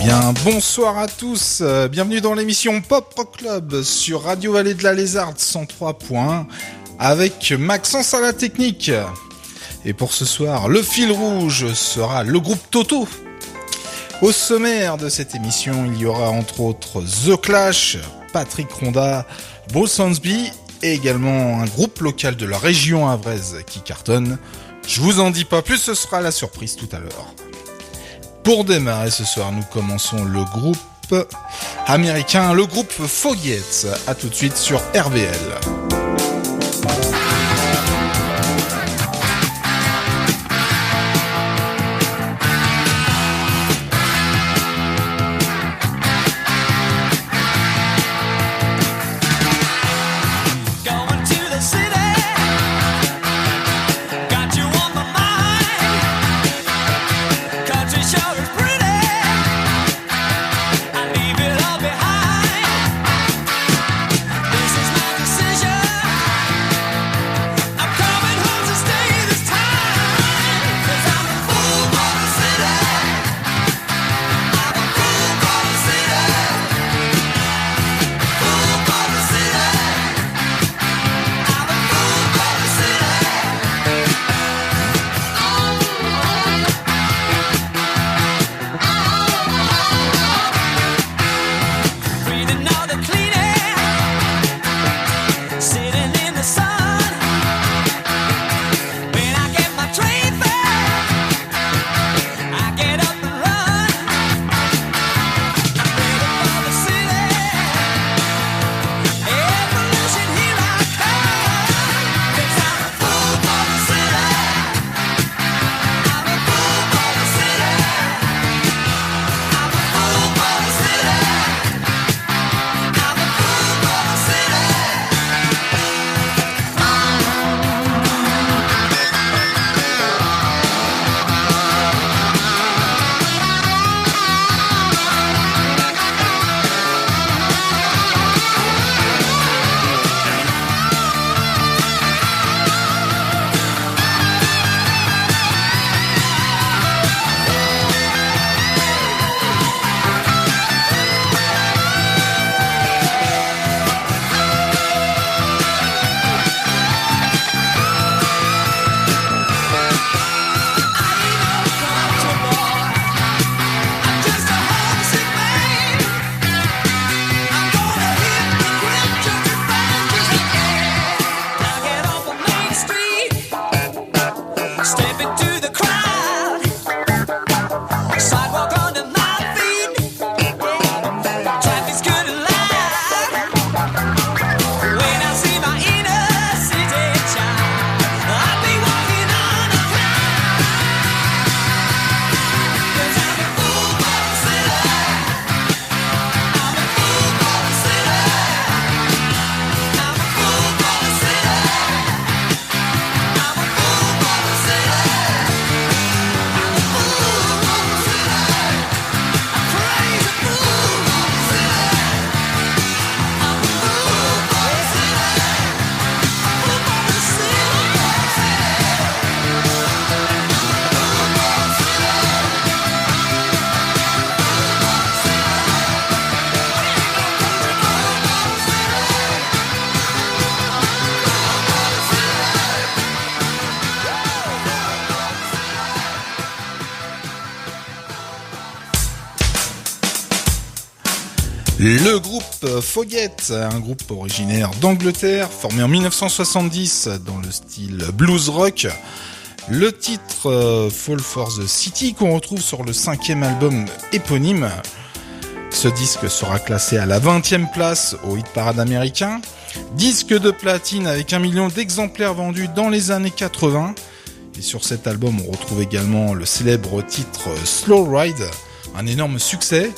Bien, bonsoir à tous, bienvenue dans l'émission Pop Rock Club sur Radio Vallée de la Lézarde 103.1 avec Maxence à la technique. Et pour ce soir, le fil rouge sera le groupe Toto. Au sommaire de cette émission, il y aura entre autres The Clash, Patrick Ronda, Bruce Hornsby et également un groupe local de la région havraise qui cartonne. Je vous en dis pas plus, ce sera la surprise tout à l'heure. Pour démarrer ce soir, nous commençons le groupe américain, le groupe Fogiet. À tout de suite sur RVL. Le groupe Fogiet, un groupe originaire d'Angleterre, formé en 1970 dans le style blues rock. Le titre Fall for the City qu'on retrouve sur le 5e album éponyme. Ce disque sera classé à la 20e place au hit parade américain. Disque de platine avec 1 million d'exemplaires vendus dans les années 80. Et sur cet album, on retrouve également le célèbre titre Slow Ride, un énorme succès.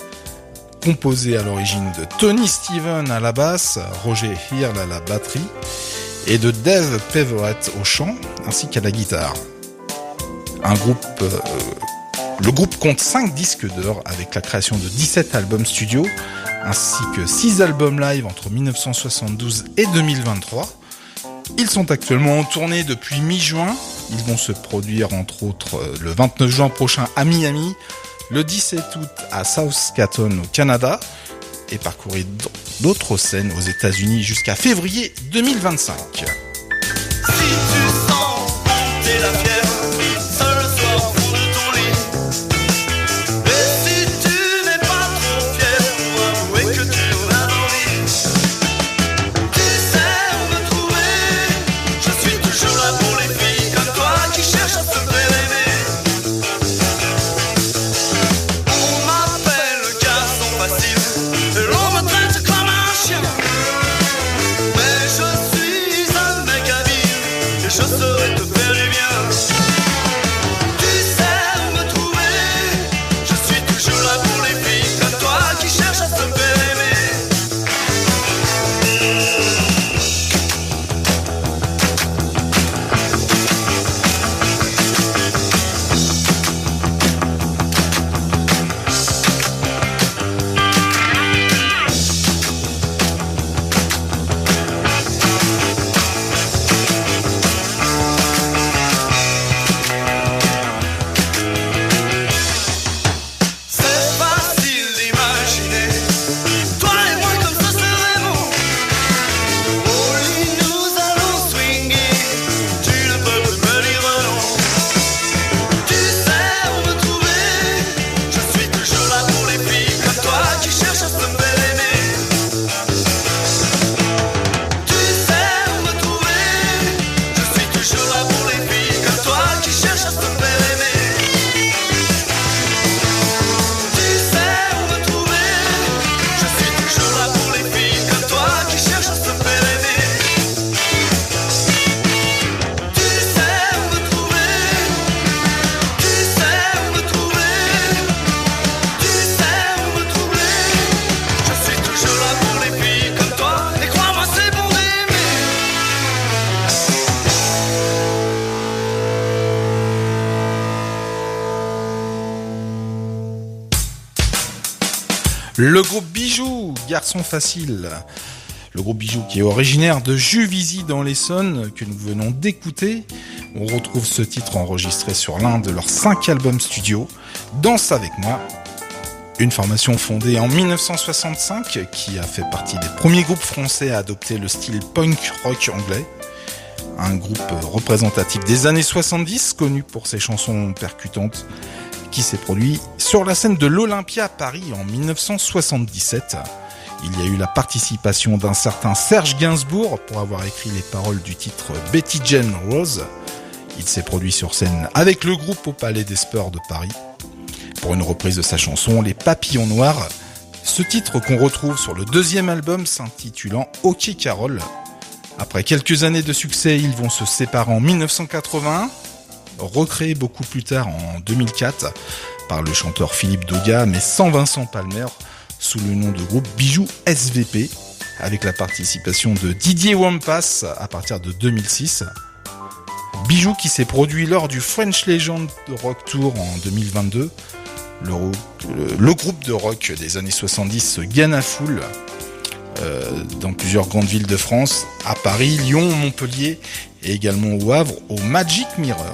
Composé à l'origine de Tony Steven à la basse, Roger Hill à la batterie et de Dave Peverett au chant ainsi qu'à la guitare. Le groupe compte 5 disques d'or avec la création de 17 albums studio ainsi que 6 albums live entre 1972 et 2023. Ils sont actuellement en tournée depuis mi-juin. Ils vont se produire entre autres le 29 juin prochain à Miami, le 17 août à Saskatoon au Canada et parcourir d'autres scènes aux États-Unis jusqu'à février 2025. Si tu sens monter la fièvre, seul soir au fond de ton lit. Et si tu n'es pas trop fier pour avouer que tu en as envie, tu sais où me trouver. Je suis toujours là pour les filles comme toi qui cherchent à se faire aimer. On m'appelle le garçon facile. Le groupe Bijou, Garçon Facile. Le groupe Bijou qui est originaire de Juvisy dans l'Essonne, que nous venons d'écouter. On retrouve ce titre enregistré sur l'un de leurs 5 albums studio, Danse avec moi. Une formation fondée en 1965 qui a fait partie des premiers groupes français à adopter le style punk rock anglais. Un groupe représentatif des années 70, connu pour ses chansons percutantes, qui s'est produit sur la scène de l'Olympia à Paris en 1977. Il y a eu la participation d'un certain Serge Gainsbourg pour avoir écrit les paroles du titre Betty Jane Rose. Il s'est produit sur scène avec le groupe au Palais des Sports de Paris pour une reprise de sa chanson Les Papillons Noirs. Ce titre qu'on retrouve sur le deuxième album s'intitulant OK Carole. Après quelques années de succès, ils vont se séparer en 1981, recréés beaucoup plus tard en 2004 par le chanteur Philippe Dauga, mais sans Vincent Palmer, sous le nom de groupe Bijou SVP, avec la participation de Didier Wampas à partir de 2006. Bijou qui s'est produit lors du French Legend Rock Tour en 2022. Le groupe de rock des années 70 se gagne à foule dans plusieurs grandes villes de France, à Paris, Lyon, Montpellier et également au Havre, au Magic Mirror.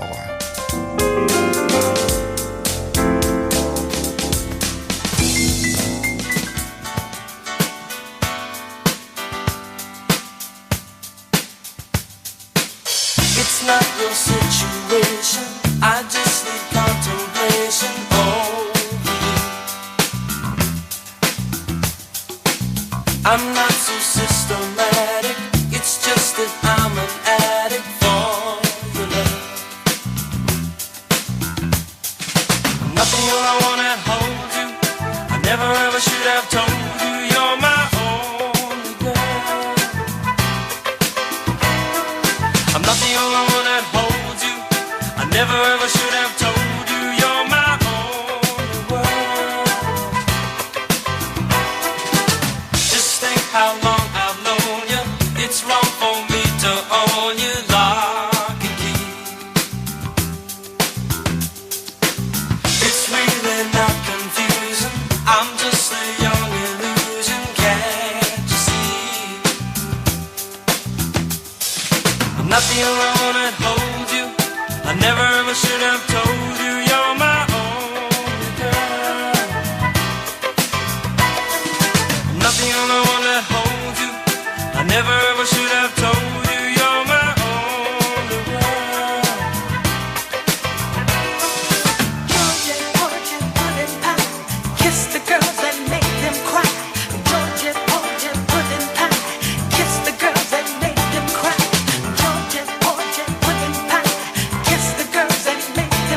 It's not your situation, I just need contemplation over you. I'm not so systematic, it's just that I'm an addict for your love. Nothing all I wanna hold you, I never ever should have told you you're my only girl. I'm not the only one that holds you, I never ever should have told you you're my only world. Just think how long I've known you, it's wrong for me to own you lock and key. It's really not confusing, I'm just a young illusion, can't you see? I'm not the only one that holds you, I never ever should have told you you're my only girl. I'm not the only one that holds you, I never ever should have told you you're my only girl. Georgia, Georgia, pudding pie, kiss the girls and make them cry. Georgia, Georgia, pudding pie, kiss the girls and make them cry. Georgia, Georgia, pudding pie, kiss the girls and make them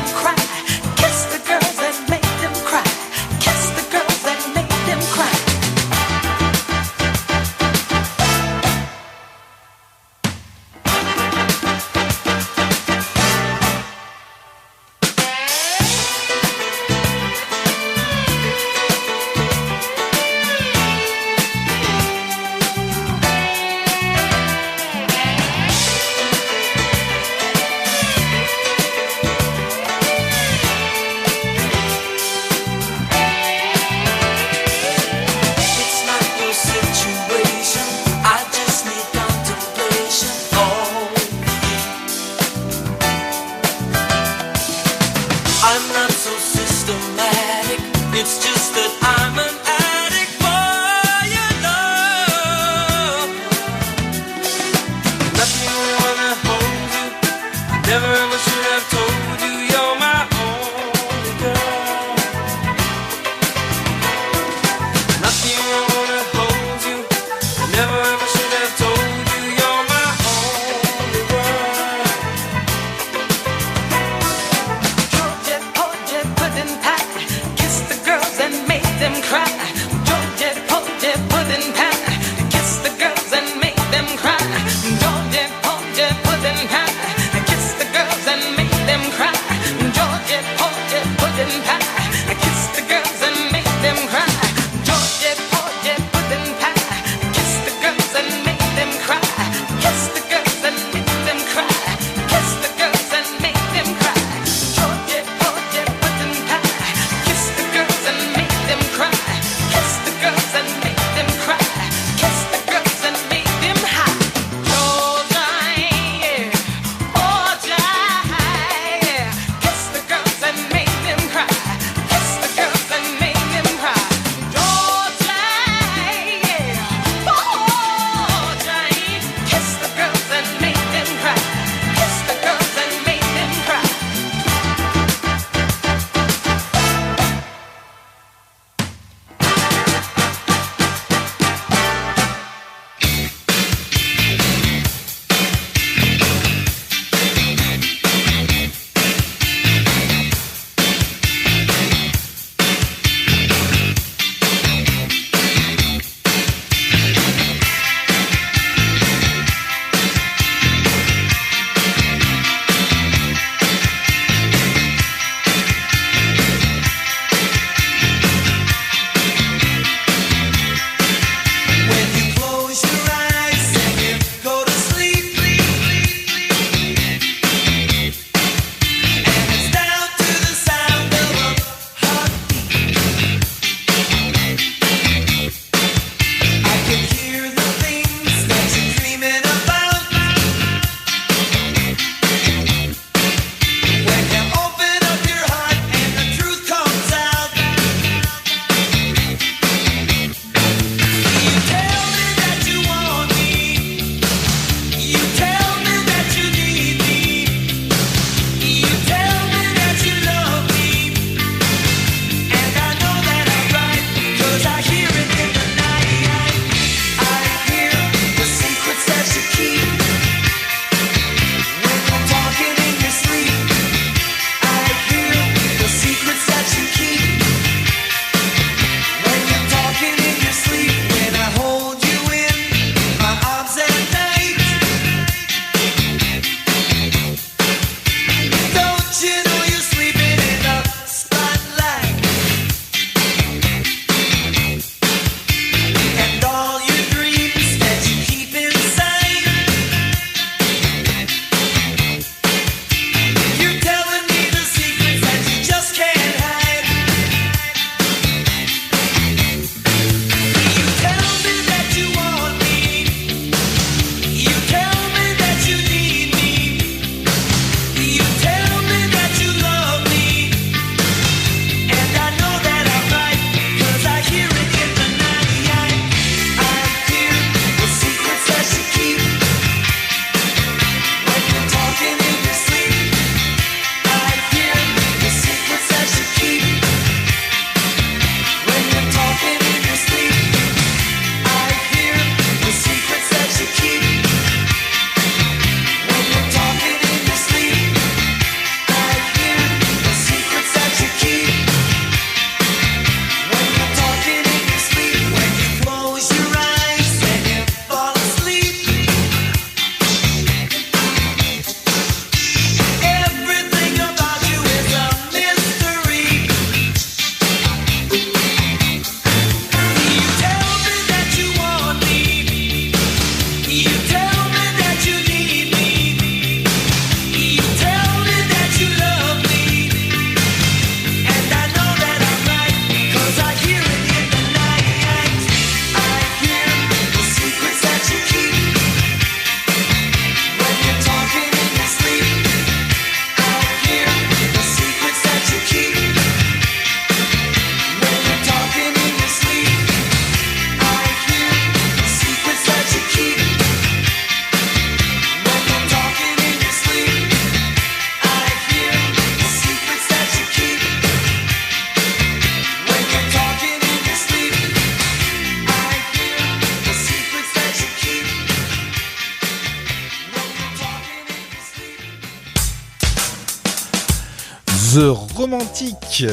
The Romantics,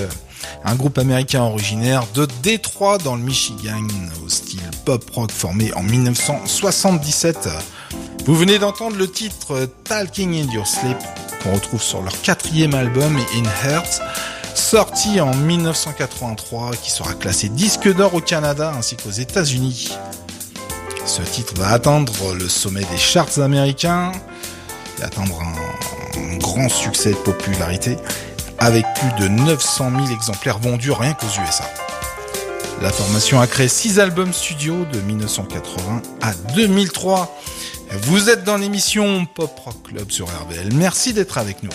un groupe américain originaire de Détroit dans le Michigan, au style pop-rock formé en 1977. Vous venez d'entendre le titre Talking in Your Sleep, qu'on retrouve sur leur 4e album In Heart, sorti en 1983, qui sera classé disque d'or au Canada ainsi qu'aux États-Unis. Ce titre va atteindre le sommet des charts américains et atteindre un grand succès de popularité, avec plus de 900 000 exemplaires vendus rien qu'aux USA. La formation a créé 6 albums studio de 1980 à 2003. Vous êtes dans l'émission Pop Rock Club sur RVL. Merci d'être avec nous.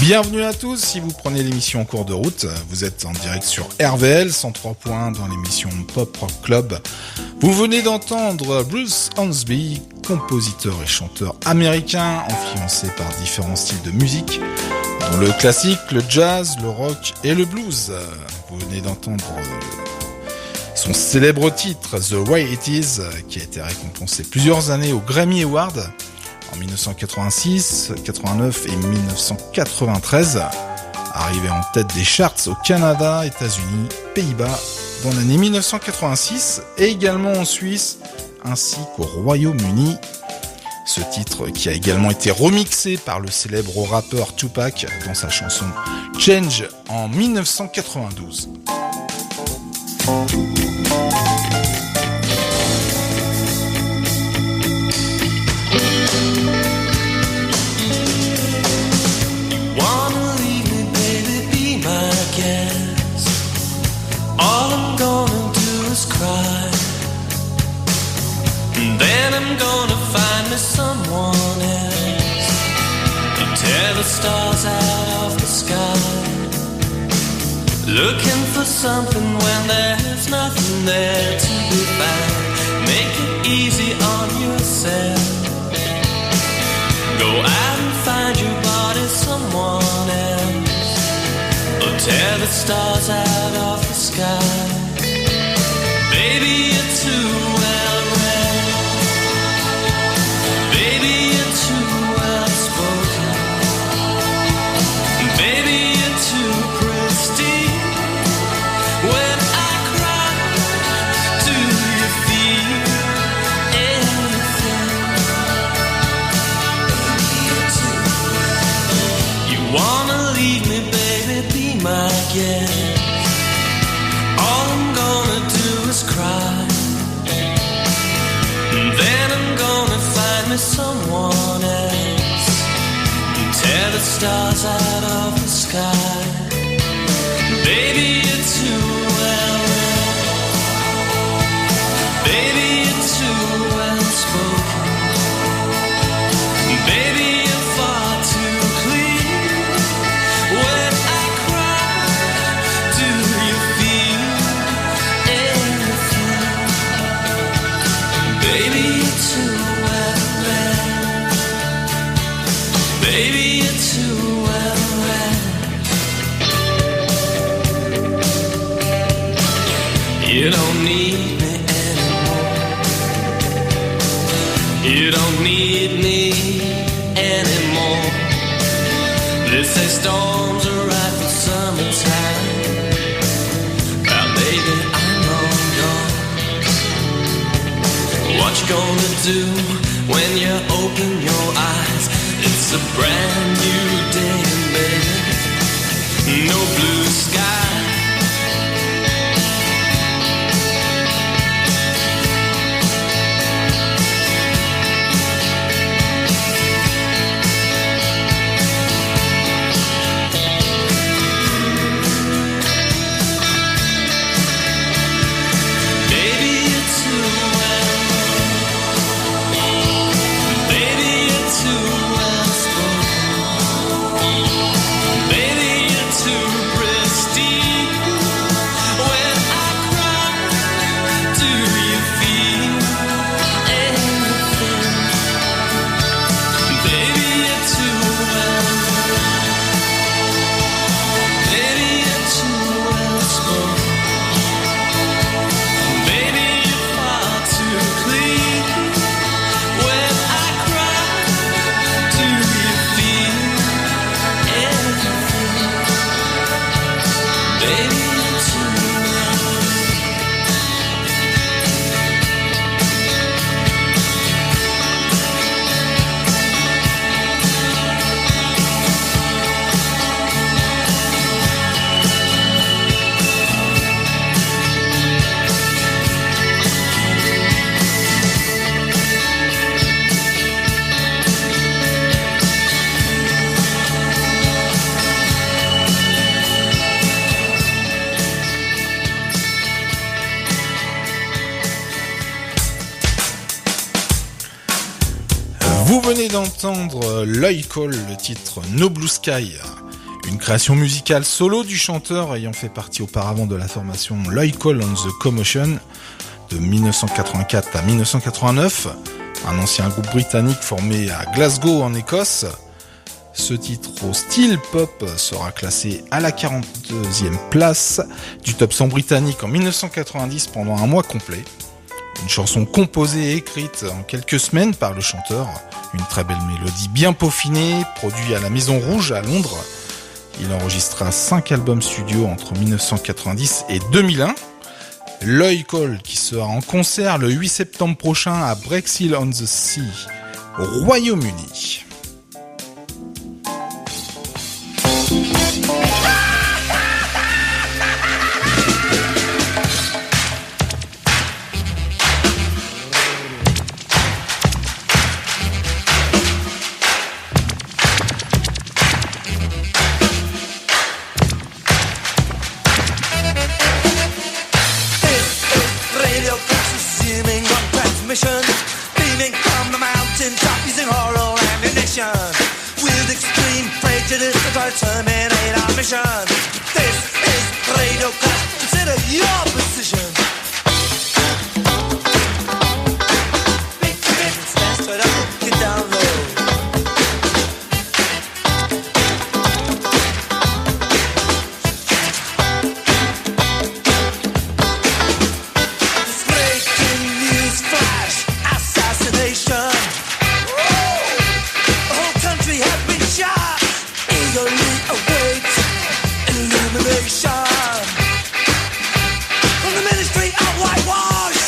Bienvenue à tous, si vous prenez l'émission en cours de route, vous êtes en direct sur RVL 103 points dans l'émission Pop Rock Club. Vous venez d'entendre Bruce Hornsby, compositeur et chanteur américain influencé par différents styles de musique, dont le classique, le jazz, le rock et le blues. Vous venez d'entendre son célèbre titre The Way It Is, qui a été récompensé plusieurs années aux Grammy Awards en 1986, 89 et 1993, arrivé en tête des charts au Canada, États-Unis, Pays-Bas dans l'année 1986 et également en Suisse ainsi qu'au Royaume-Uni. Ce titre qui a également été remixé par le célèbre rappeur Tupac dans sa chanson Change en 1992. All I'm gonna do is cry, and then I'm gonna find me someone else to tear the stars out of the sky, looking for something when there's nothing there to be found. Make it easy on yourself, go out and find your body someone else, or tear the stars out of the sky. Baby, you're too well read. Baby, you're too well spoken. Baby, you're too pristine. When I cry, do you feel anything? Baby, you're too well. You wanna leave me, baby, be my guest. All I'm gonna do is cry, and then I'm gonna find me someone else and tear the stars out of the sky. Baby, you're too well read. Baby, you're too well spoken. Baby, you're far too clean. When I cry, do you feel anything? Baby, you're too well read. Baby, you're too well read. You don't need me anymore. You don't need me anymore. They say storms are right for summertime. Well, baby, I'm long gone. What you gonna do when you open your eyes? It's a brand new day, baby. No blue sky. Vous venez d'entendre Lloyd Cole, le titre No Blue Sky. Une création musicale solo du chanteur ayant fait partie auparavant de la formation Loyal on the Commotion de 1984 à 1989, un ancien groupe britannique formé à Glasgow en Écosse. Ce titre au style pop sera classé à la 42e place du top 100 britannique en 1990 pendant un mois complet. Une chanson composée et écrite en quelques semaines par le chanteur, une très belle mélodie bien peaufinée, produit à la Maison Rouge à Londres. Il enregistra 5 albums studio entre 1990 et 2001. Loy Cole qui sera en concert le 8 septembre prochain à Brexhill-on-the-Sea, au Royaume-Uni. Beaming from the mountain top using oral ammunition. With extreme prejudice to try to terminate our mission. This is Radio Clash, consider your position. Big bit, stand straight up, get down low. This breaking news flash, assassination. The whole country has been shot. Eagerly awaits illumination from the Ministry of Whitewash.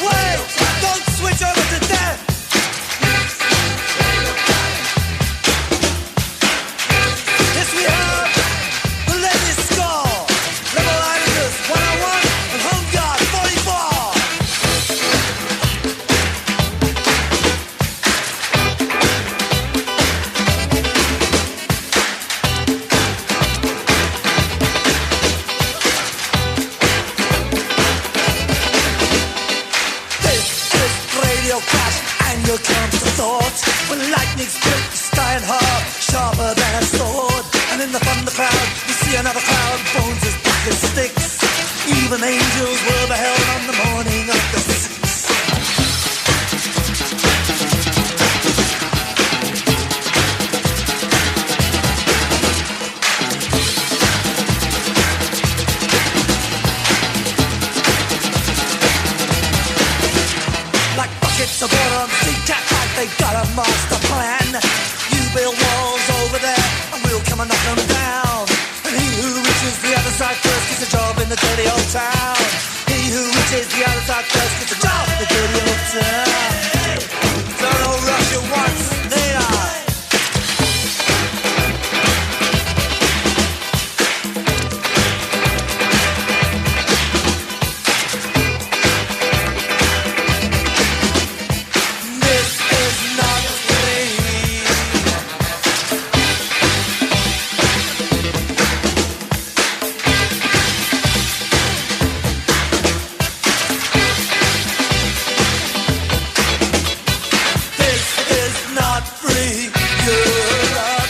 Wait, don't switch over to death. Yes, we have the latest score. Level Islanders 101 and Home Guard 44. This is Radio Clash, and here comes the thought. When lightning split the sky and heart, sharper than a sword. And in the thunder cloud, we see another cloud, bones as big as sticks. Even angels were beheld on the morning of the 6th. Like buckets of water on sea cat, like they got a master plan. You build walls over there, and we'll come and knock them down. And he who reaches the other side first gets a job in the dirty old town. He who reaches the other side first gets a job in the dirty old town. Don't all rush at once, need I? This is not free. This is not free Europe.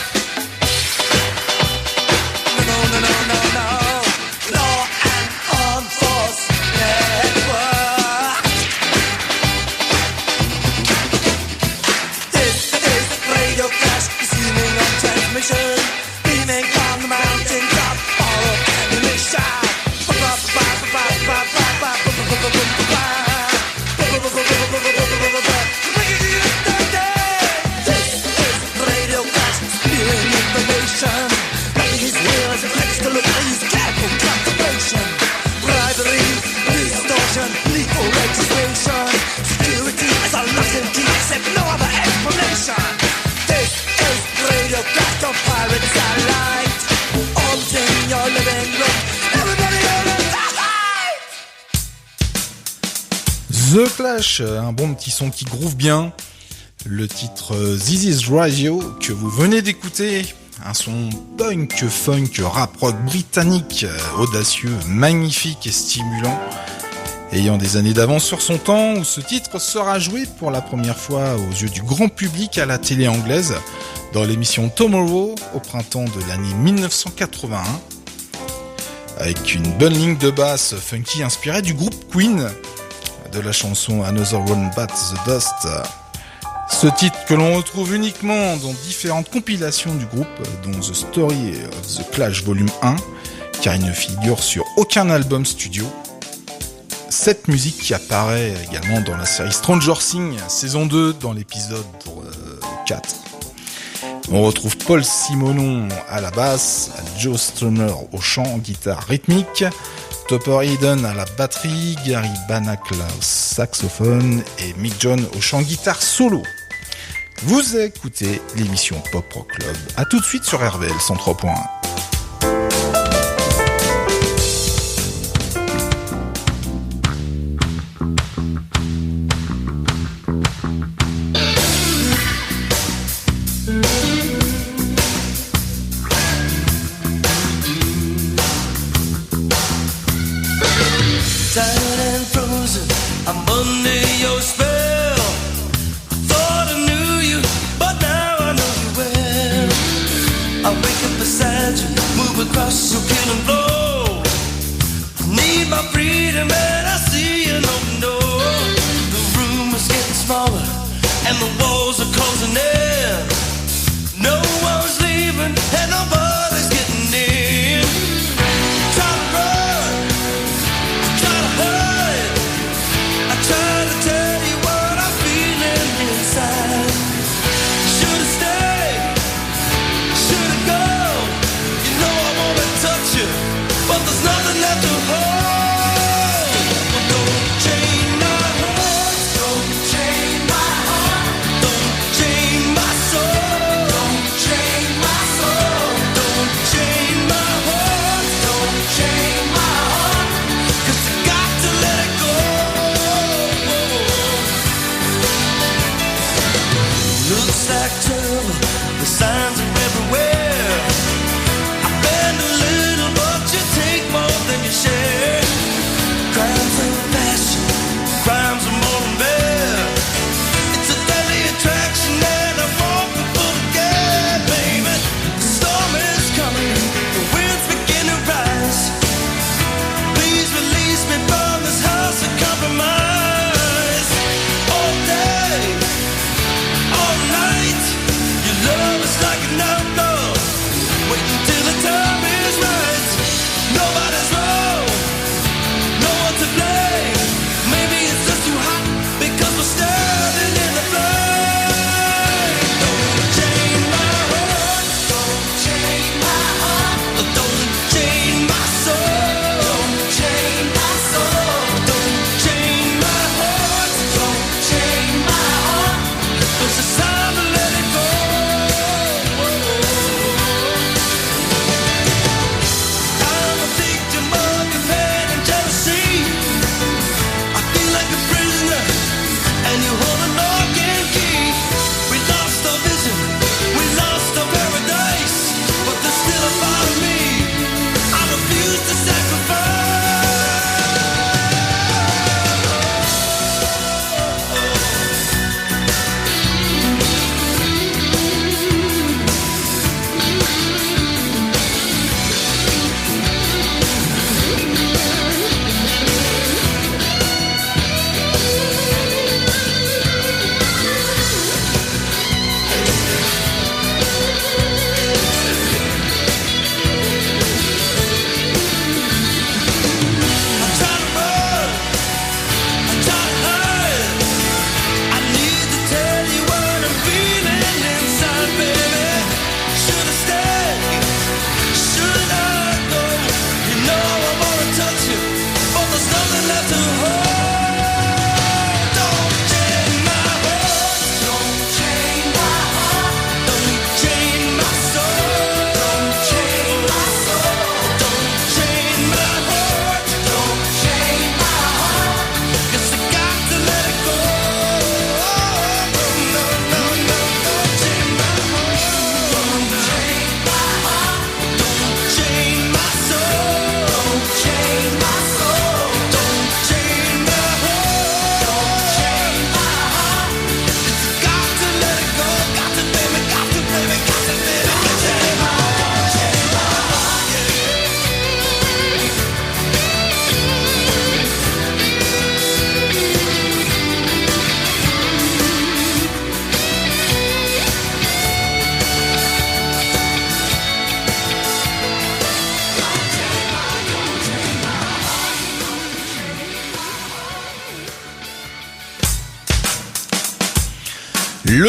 No. Law and armed force network. This is Radio Clash, receiving on transmission. Beaming from the mountain top, all of ammunition. This is Radio Clash, spewing information. Nothing is real as it likes to look, use careful contemplation. Bribery, distortion, lethal legislation. Security is a lock and key, except no other explanation. This is Radio Clash, the pirate satellite. Orbiting your living room, everybody on the satellite. The Clash, un bon petit son qui groove bien. Le titre This is Radio que vous venez d'écouter un son punk, funk, rap rock britannique, audacieux, magnifique et stimulant, ayant des années d'avance sur son temps, où ce titre sera joué pour la première fois aux yeux du grand public à la télé anglaise, dans l'émission Tomorrow, au printemps de l'année 1981, avec une bonne ligne de basse funky inspirée du groupe Queen, de la chanson Another One Bites the Dust. Ce titre que l'on retrouve uniquement dans différentes compilations du groupe, dont The Story of the Clash Volume 1, car il ne figure sur aucun album studio. Cette musique qui apparaît également dans la série Stranger Things, saison 2, dans l'épisode 4. On retrouve Paul Simonon à la basse, Joe Strummer au chant, guitare rythmique, Topper Hayden à la batterie, Gary Banaclough au saxophone et Mick John au chant guitare solo. Vous écoutez l'émission Pop Rock Club. À tout de suite sur RVL 103.1. All night, your love is like an outlaw.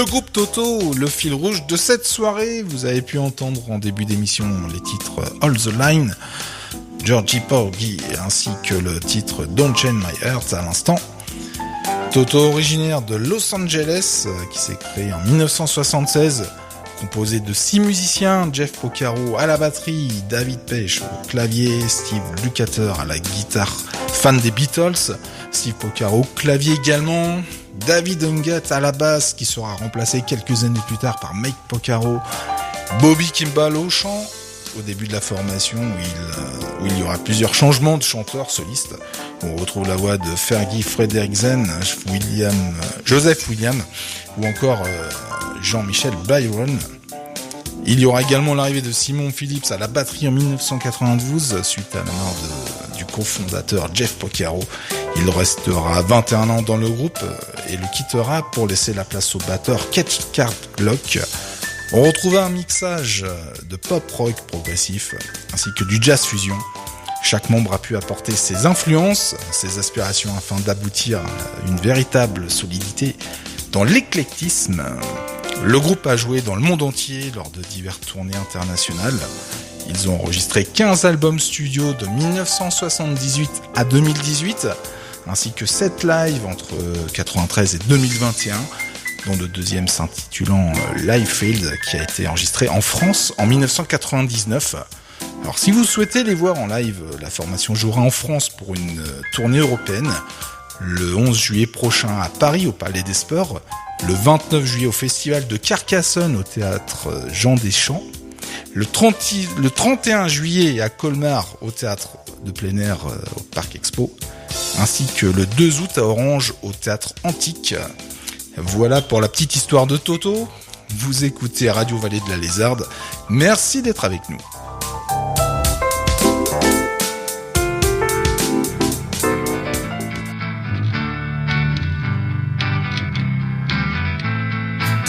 Le groupe Toto, le fil rouge de cette soirée. Vous avez pu entendre en début d'émission les titres All the Line, Georgie Porgy, ainsi que le titre Don't Chain My Heart à l'instant. Toto, originaire de Los Angeles, qui s'est créé en 1976, composé de 6 musiciens: Jeff Porcaro à la batterie, David Page au clavier, Steve Lukather à la guitare, fan des Beatles, Steve Porcaro au clavier également, David Ungat à la basse, qui sera remplacé quelques années plus tard par Mike Porcaro, Bobby Kimball au chant, au début de la formation où il y aura plusieurs changements de chanteurs solistes. On retrouve la voix de Fergie Frederiksen, Joseph Williams ou encore Jean-Michel Byron. Il y aura également l'arrivée de Simon Phillips à la batterie en 1992 suite à la mort du cofondateur Jeff Porcaro. Il restera 21 ans dans le groupe et le quittera pour laisser la place au batteur Keith Cartlock. On retrouva un mixage de pop rock progressif ainsi que du jazz fusion. Chaque membre a pu apporter ses influences, ses aspirations afin d'aboutir à une véritable solidité dans l'éclectisme. Le groupe a joué dans le monde entier lors de diverses tournées internationales. Ils ont enregistré 15 albums studio de 1978 à 2018, ainsi que 7 lives entre 1993 et 2021, dont le deuxième s'intitulant Live Field, qui a été enregistré en France en 1999. Alors si vous souhaitez les voir en live, la formation jouera en France pour une tournée européenne, le 11 juillet prochain à Paris au Palais des Sports, le 29 juillet au Festival de Carcassonne au Théâtre Jean Deschamps, le 31 juillet à Colmar au Théâtre de plein air au Parc Expo, ainsi que le 2 août à Orange au Théâtre Antique. Voilà pour la petite histoire de Toto. Vous écoutez Radio Vallée de la Lézarde. Merci d'être avec nous.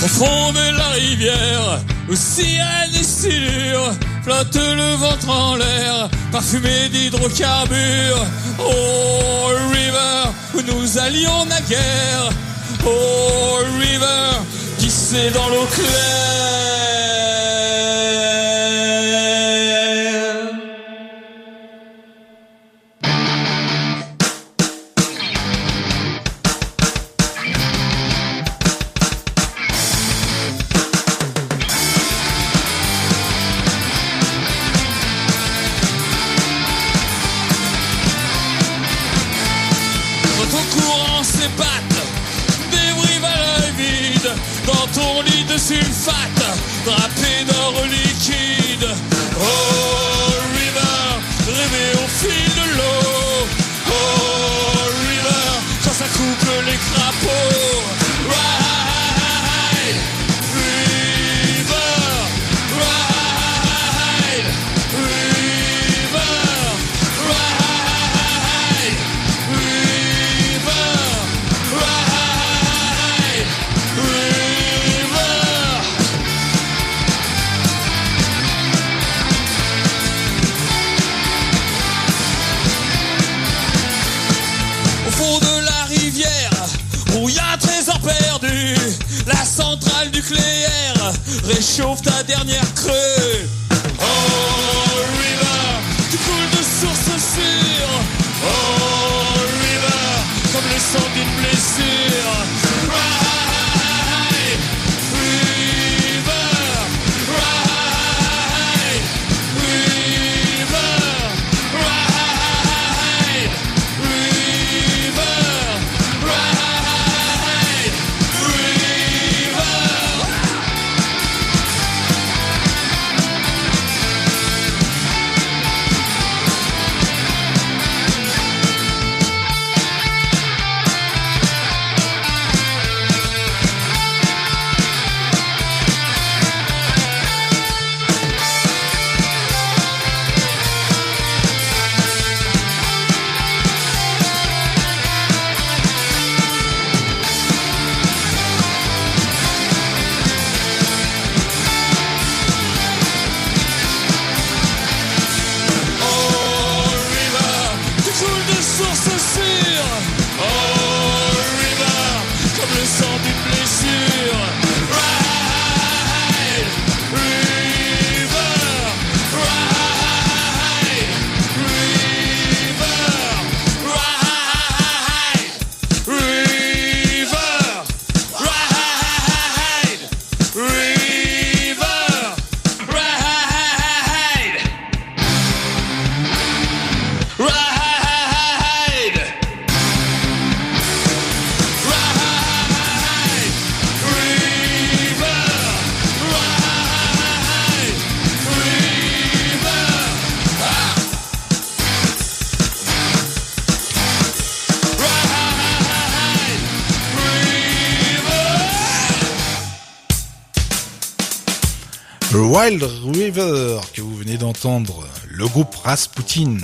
Au fond de la rivière, où sirène et silure, flotte le ventre en l'air, parfumé d'hydrocarbures. Oh river, où nous allions naguère. Oh river, qui c'est dans l'eau claire. Sulfate, drapé d'or liquide. Oh river, rêver au fil de l'eau. Oh river, quand ça coupe les crapauds. Ride, river, ride, river, ride, river, ride, river. De la rivière où y a un trésor perdu, la centrale nucléaire réchauffe ta dernière crue. Oh river, tu coules de source sûre. Oh river, comme le sang d'une blessure. Ride, river, ride, river, ride, river. Wild River que vous venez d'entendre, le groupe Rasputin,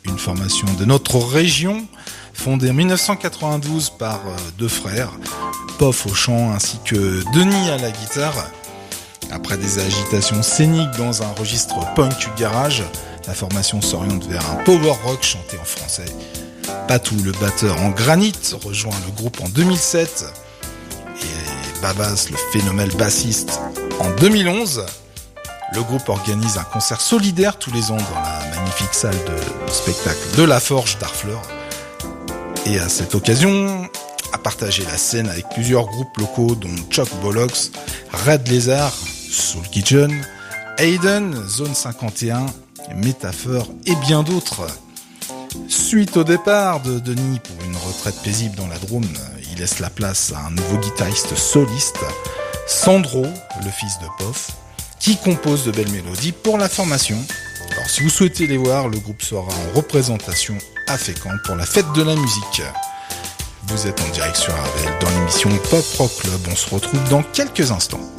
une formation de notre région, fondée en 1992 par deux frères, Pof au chant ainsi que Denis à la guitare. Après des agitations scéniques dans un registre punk garage, la formation s'oriente vers un power rock chanté en français. Patou, le batteur en granit, rejoint le groupe en 2007 et Babas, le phénoménal bassiste, en 2011. Le groupe organise un concert solidaire tous les ans dans la magnifique salle de spectacle de la Forge d'Harfleur. Et à cette occasion, a partagé la scène avec plusieurs groupes locaux dont Chuck Bollocks, Red Lézard, Soul Kitchen, Hayden, Zone 51, Métaphore et bien d'autres. Suite au départ de Denis pour une retraite paisible dans la Drôme, il laisse la place à un nouveau guitariste soliste, Sandro, le fils de Pof, qui compose de belles mélodies pour la formation. Alors si vous souhaitez les voir, le groupe sera en représentation à Fécamp pour la fête de la musique. Vous êtes en direct sur Arvel dans l'émission Pop Rock Club. On se retrouve dans quelques instants.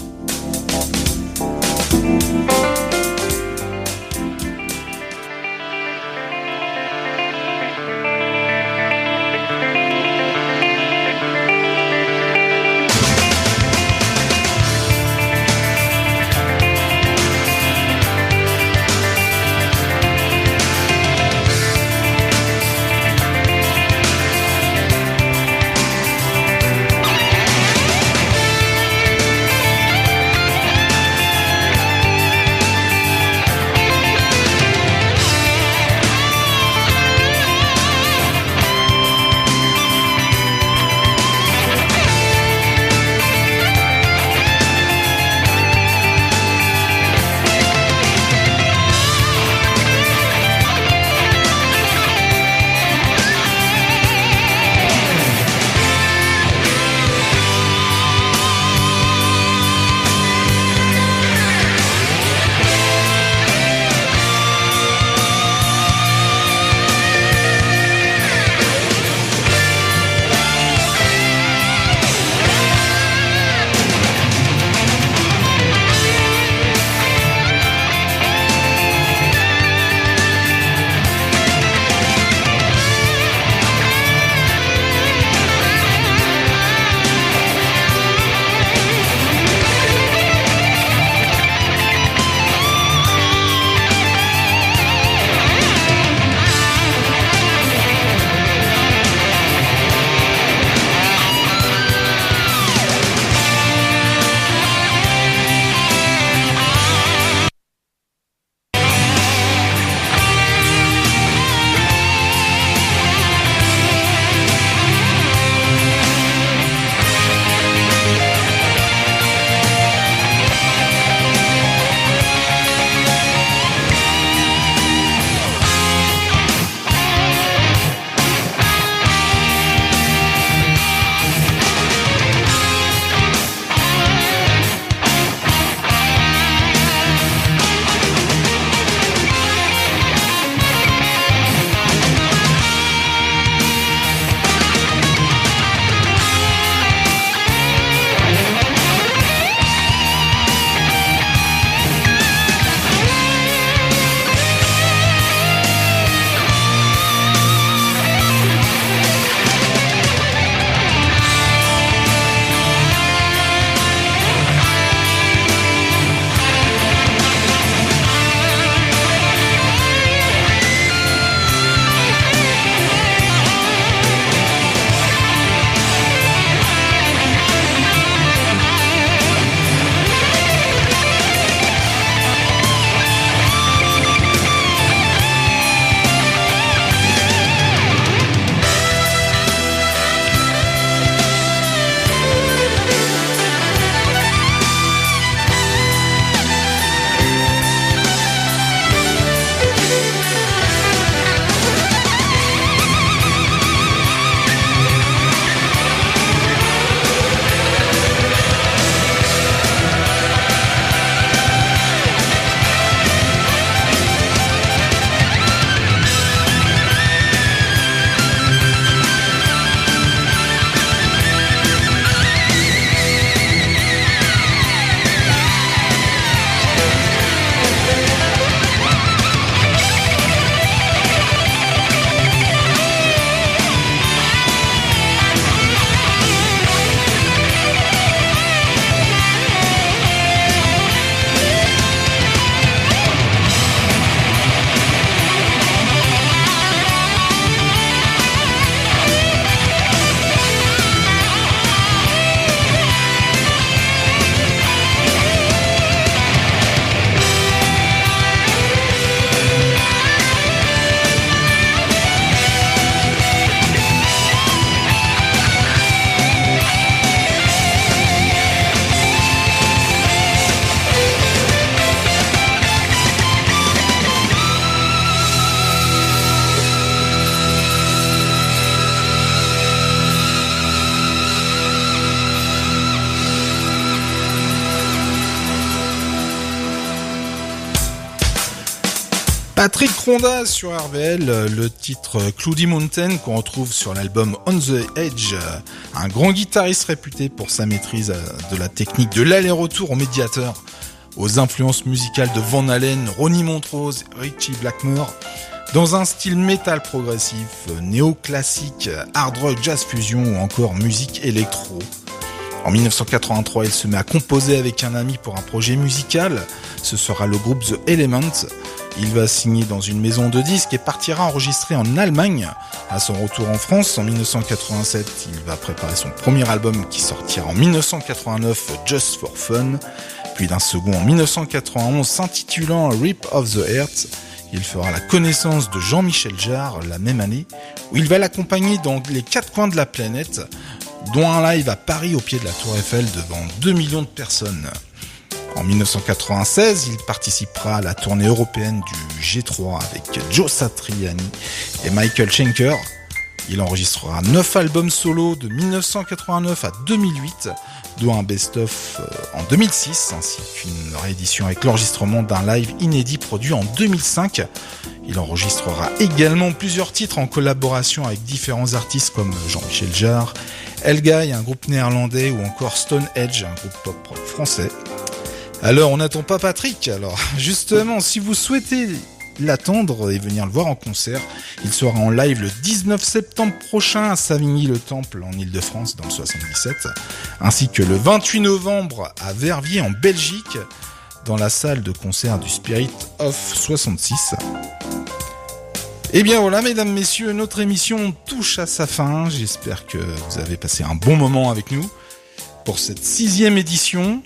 Patrick Ronda sur RVL, le titre Cloudy Mountain qu'on retrouve sur l'album On the Edge, un grand guitariste réputé pour sa maîtrise de la technique de l'aller-retour au médiateur, aux influences musicales de Van Halen, Ronnie Montrose, Ritchie Blackmore, dans un style métal progressif, néoclassique, hard rock, jazz fusion ou encore musique électro. En 1983, il se met à composer avec un ami pour un projet musical, ce sera le groupe The Element. Il va signer dans une maison de disques et partira enregistrer en Allemagne. À son retour en France, en 1987, il va préparer son premier album qui sortira en 1989, Just for Fun, puis d'un second en 1991 s'intitulant Rip of the Earth. Il fera la connaissance de Jean-Michel Jarre la même année, où il va l'accompagner dans les 4 coins de la planète, dont un live à Paris au pied de la Tour Eiffel devant 2 millions de personnes. En 1996, il participera à la tournée européenne du G3 avec Joe Satriani et Michael Schenker. Il enregistrera 9 albums solo de 1989 à 2008, dont un best-of en 2006, ainsi qu'une réédition avec l'enregistrement d'un live inédit produit en 2005. Il enregistrera également plusieurs titres en collaboration avec différents artistes comme Jean-Michel Jarre, Elguy, un groupe néerlandais, ou encore Stone Edge, un groupe pop français. Alors, on n'attend pas Patrick. Alors, justement, si vous souhaitez l'attendre et venir le voir en concert, il sera en live le 19 septembre prochain à Savigny-le-Temple en Ile-de-France dans le 77, ainsi que le 28 novembre à Verviers en Belgique dans la salle de concert du Spirit of 66. Et bien voilà, mesdames, messieurs, notre émission touche à sa fin. J'espère que vous avez passé un bon moment avec nous pour cette 6e édition.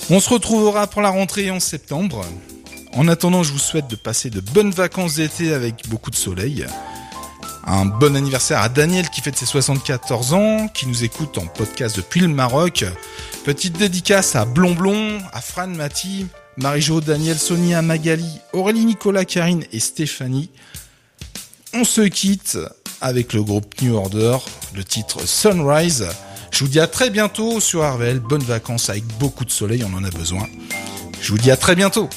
On se retrouvera pour la rentrée en septembre. En attendant, je vous souhaite de passer de bonnes vacances d'été avec beaucoup de soleil. Un bon anniversaire à Daniel qui fête ses 74 ans, qui nous écoute en podcast depuis le Maroc. Petite dédicace à Blonblon, à Fran Mati, Marie-Jo, Daniel, Sonia, Magali, Aurélie, Nicolas, Karine et Stéphanie. On se quitte avec le groupe New Order, le titre Sunrise. Je vous dis à très bientôt sur RVL. Bonnes vacances avec beaucoup de soleil, on en a besoin. Je vous dis à très bientôt.